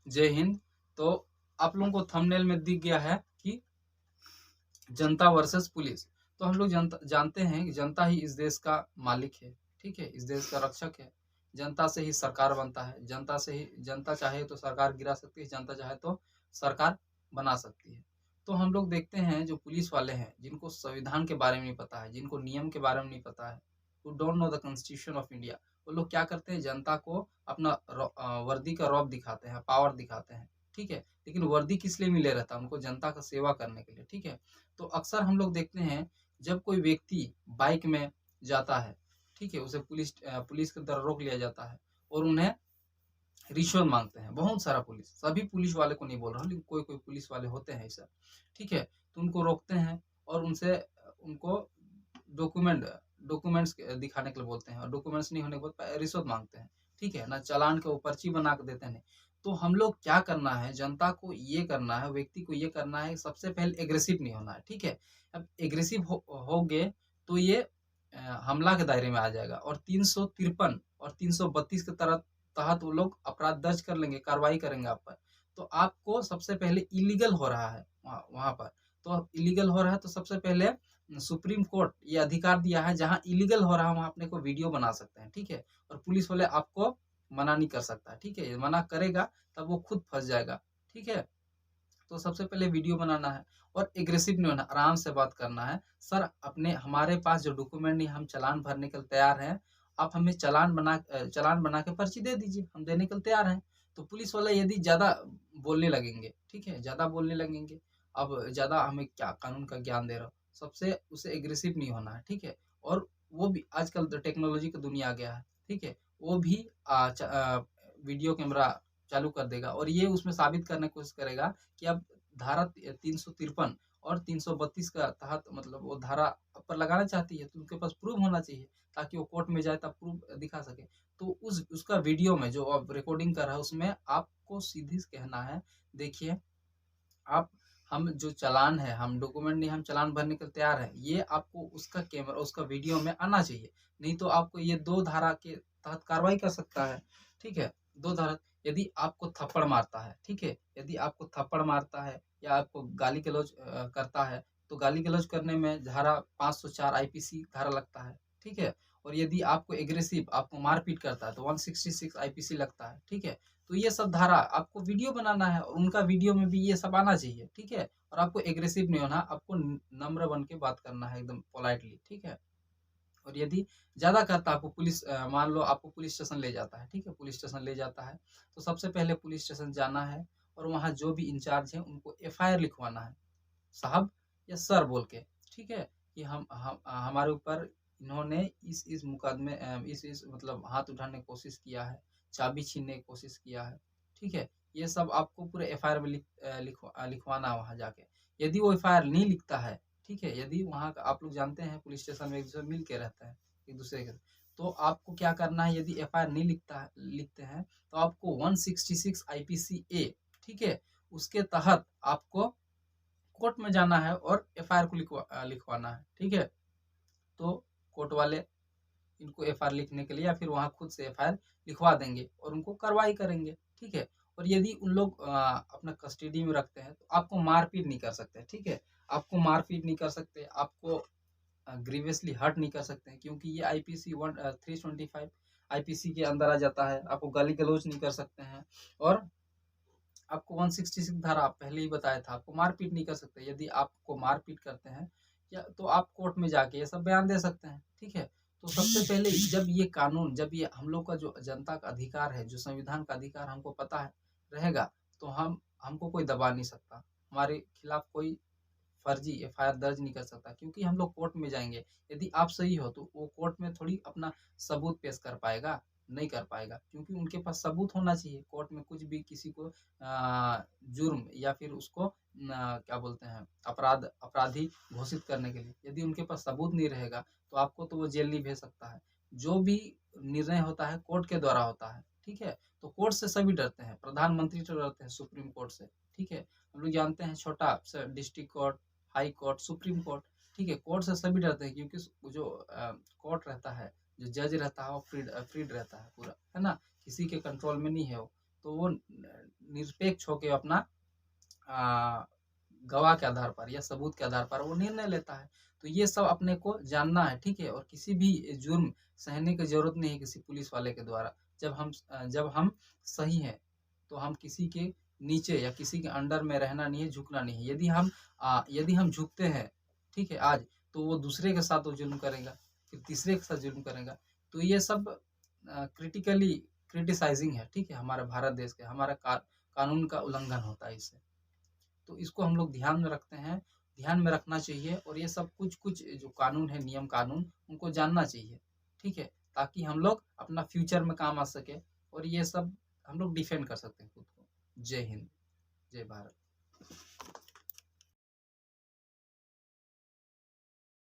जय हिंद। तो आप लोगों को थंबनेल में दिख गया है कि जनता वर्सेस पुलिस। तो हम लोग जानते हैं कि जनता ही इस देश का मालिक है, ठीक है, इस देश का रक्षक है। जनता से ही सरकार बनता है, जनता से ही, जनता चाहे तो सरकार गिरा सकती है, जनता चाहे तो सरकार बना सकती है। तो हम लोग देखते हैं जो पुलिस वाले हैं, जिनको संविधान के बारे में नहीं पता है, जिनको नियम के बारे में नहीं पता है, who don't know the constitution of India, वो लोग क्या करते हैं, जनता को अपना वर्दी का रौब दिखाते हैं, पावर दिखाते हैं, ठीक है। लेकिन वर्दी किस लिए मिले रहता है, उनको जनता का सेवा करने के लिए, ठीक है। तो अक्सर हम लोग देखते हैं जब कोई व्यक्ति बाइक में जाता है, ठीक है, उसे पुलिस के द्वारा रोक लिया जाता है और उन्हें रिश्वत मांगते हैं। बहुत सारा पुलिस, सभी पुलिस वाले को नहीं बोल रहा हूँ, लेकिन कोई कोई पुलिस वाले होते हैं ऐसा, ठीक है। तो उनको रोकते हैं और उनसे उनको डॉक्यूमेंट्स दिखाने के लिए बोलते हैं, और डॉक्यूमेंट्स नहीं होने के बाद रिश्वत मांगते हैं, ठीक है ना। चालान के ऊपर पर्ची बना के देते हैं। तो हम लोग क्या करना है, जनता को ये करना है, व्यक्ति को ये करना है, सबसे पहले एग्रेसिव नहीं होना है, ठीक है। अब एग्रेसिव हो गए तो ये हमला के दायरे में आ जाएगा, और 353 और 332 के तहत वो लोग अपराध दर्ज कर लेंगे, कार्रवाई करेंगे आप पर। तो आपको सबसे पहले इलीगल हो रहा है वहाँ पर, तो इलीगल हो रहा है तो सबसे पहले सुप्रीम कोर्ट ये अधिकार दिया है, जहाँ इलीगल हो रहा है वहाँ अपने को वीडियो बना सकते हैं, ठीक है। और पुलिस वाले आपको मना नहीं कर सकता, ठीक है। मना करेगा तब वो खुद फंस जाएगा, ठीक है। तो सबसे पहले वीडियो बनाना है और एग्रेसिव नहीं होना, आराम से बात करना है। सर, अपने हमारे पास जो डॉक्यूमेंट नहीं, हम चालान भरने के लिए तैयार हैं, आप हमें चालान बना के पर्ची दे दीजिए, हम देने के लिए तैयार हैं। तो पुलिस वाला यदि ज़्यादा बोलने लगेंगे, ठीक है, ज़्यादा बोलने लगेंगे, अब ज़्यादा हमें क्या कानून का ज्ञान दे रहा हो, सबसे उसे एग्रेसिव नहीं होना है, ठीक है। और वो भी आजकल तो टेक्नोलॉजी का दुनिया आ गया है, ठीक है, वो भी वीडियो कैमरा चालू कर देगा और ये उसमें साबित करने की कोशिश करेगा कि अब धारा 353 और 332 का तहत, मतलब वो धारा पर लगाना चाहती है, तो उनके पास प्रूफ होना चाहिए, ताकि वो कोर्ट में जाए तब प्रूफ दिखा सके। तो उस उसका वीडियो में जो अब रिकॉर्डिंग कर रहा है, उसमें आपको सीधी कहना है, देखिए आप, हम जो चालान है, हम डॉक्यूमेंट नहीं, हम चालान भरने के लिए तैयार हैं, ये आपको उसका कैमरा, उसका वीडियो में आना चाहिए, नहीं तो आपको ये 2 धारा के तहत कार्रवाई कर सकता है, ठीक है। 2 धारा, यदि आपको थप्पड़ मारता है, ठीक है, यदि आपको थप्पड़ मारता है या आपको गाली-गलौज करता है, तो गाली-गलौज करने में धारा 504 आईपीसी धारा लगता है, ठीक है। और यदि आपको एग्रेसिव, आपको मारपीट करता है, तो 166 आईपीसी लगता है, ठीक है। तो ये सब धारा आपको वीडियो बनाना है और उनका वीडियो में भी ये सब आना चाहिए, ठीक है। और आपको एग्रेसिव नहीं होना, आपको नम्र बन के बात करना है, एकदम पोलाइटली, ठीक है। और यदि ज़्यादा करता है, आपको पुलिस मान लो आपको पुलिस स्टेशन ले जाता है, ठीक है, पुलिस स्टेशन ले जाता है, तो सबसे पहले पुलिस स्टेशन जाना है और वहाँ जो भी इंचार्ज है उनको एफआईआर लिखवाना है, साहब या सर बोल के, ठीक है, कि हम हमारे ऊपर इन्होंने इस मुकदमे इस मतलब हाथ उठाने की कोशिश किया है, चाबी छीनने की कोशिश किया है, ठीक है। ये सब आपको पूरे एफआईआर में लिखवाना है वहाँ जाके। यदि वो एफआईआर नहीं लिखता है, ठीक है, यदि वहाँ का, आप लोग जानते हैं पुलिस स्टेशन में एक-दूसरे मिल के रहते हैं, एक-दूसरे के, तो आपको क्या करना है, यदि एफआईआर नहीं लिखते हैं, तो आपको 166 आईपीसी ए, ठीक है, उसके तहत आपको कोर्ट में जाना है और एफआईआर को लिखवाना है, ठीक है। तो कोर्ट वाले इनको एफआईआर लिखने के लिए या फिर वहाँ खुद से एफआईआर लिखवा देंगे और उनको कार्रवाई करेंगे, ठीक है। और यदि उन लोग अपना कस्टडी में रखते हैं, तो आपको मारपीट नहीं कर सकते, ठीक है। आपको मारपीट नहीं कर सकते, आपको ग्रीवियसली हर्ट नहीं कर सकते हैं, क्योंकि ये आईपीसी 325 आईपीसी के अंदर आ जाता है। आपको गाली गलौज नहीं कर सकते हैं और आपको 166 धारा पहले ही बताया था, आपको मारपीट नहीं कर सकते। यदि आपको मारपीट करते हैं या तो आप कोर्ट में जाके ये सब बयान दे सकते हैं, ठीक है। तो सबसे पहले जब ये कानून, जब ये हम लोग का जो जनता का अधिकार है, जो संविधान का अधिकार हमको पता है रहेगा, तो हमको कोई दबा नहीं सकता, हमारे खिलाफ कोई फर्जी एफआईआर दर्ज नहीं कर सकता, क्योंकि हम लोग कोर्ट में जाएंगे। यदि आप सही हो तो वो कोर्ट में थोड़ी अपना सबूत पेश कर पाएगा, नहीं कर पाएगा, क्योंकि उनके पास सबूत होना चाहिए। कोर्ट में कुछ भी किसी को जुर्म या फिर उसको क्या बोलते हैं, अपराधी घोषित करने के लिए, यदि उनके पास सबूत नहीं रहेगा, तो आपको तो वो जेल नहीं भेज सकता है। जो भी निर्णय होता है कोर्ट के द्वारा होता है, ठीक है। तो कोर्ट से सभी डरते हैं, प्रधानमंत्री तो डरते हैं सुप्रीम कोर्ट से, ठीक है। हम लोग जानते हैं छोटा district court, high court, supreme court, ठीक है। कोर्ट से सभी डरते हैं, क्योंकि जो कोर्ट रहता है, जो जज रहता है, वो फ्रीड रहता है पूरा, है ना, किसी के कंट्रोल में नहीं है वो। तो वो निरपेक्ष होके अपना अ, गवाह के आधार पर या सबूत के आधार पर वो निर्णय लेता है। तो ये सब अपने को जानना है, ठीक है? और किसी भी जुर्म सहने की ज़रूरत नहीं है किसी पुलिस वाले के द्वारा। जब हम सही हैं, तो हम किसी के नीचे या किसी के अंडर में रहना नहीं है, झुकना नहीं है। यदि हम झुकते हैं, ठीक है, आज, तो वो दूसरे के साथ वो ज़ुल्म करेगा, फिर तीसरे के साथ ज़ुल्म करेगा। तो ये सब क्रिटिकली क्रिटिसाइज़िंग है, ठीक है? हमारे भारत देश के, हमारा कानून का उल्लंघन होता है इससे। तो इसको हम लोग ध्यान में रखते हैं, ध्यान में रखना चाहिए और ये सब कुछ-कुछ जो कानून है, नियम कानून, उनको जानना चाहिए, ठीक है? ताकि हम लोग अपना फ्यूचर में काम आ सके और ये सब हम लोग डिफेंड कर सकते हैं खुद को। जय हिंद, जय भारत।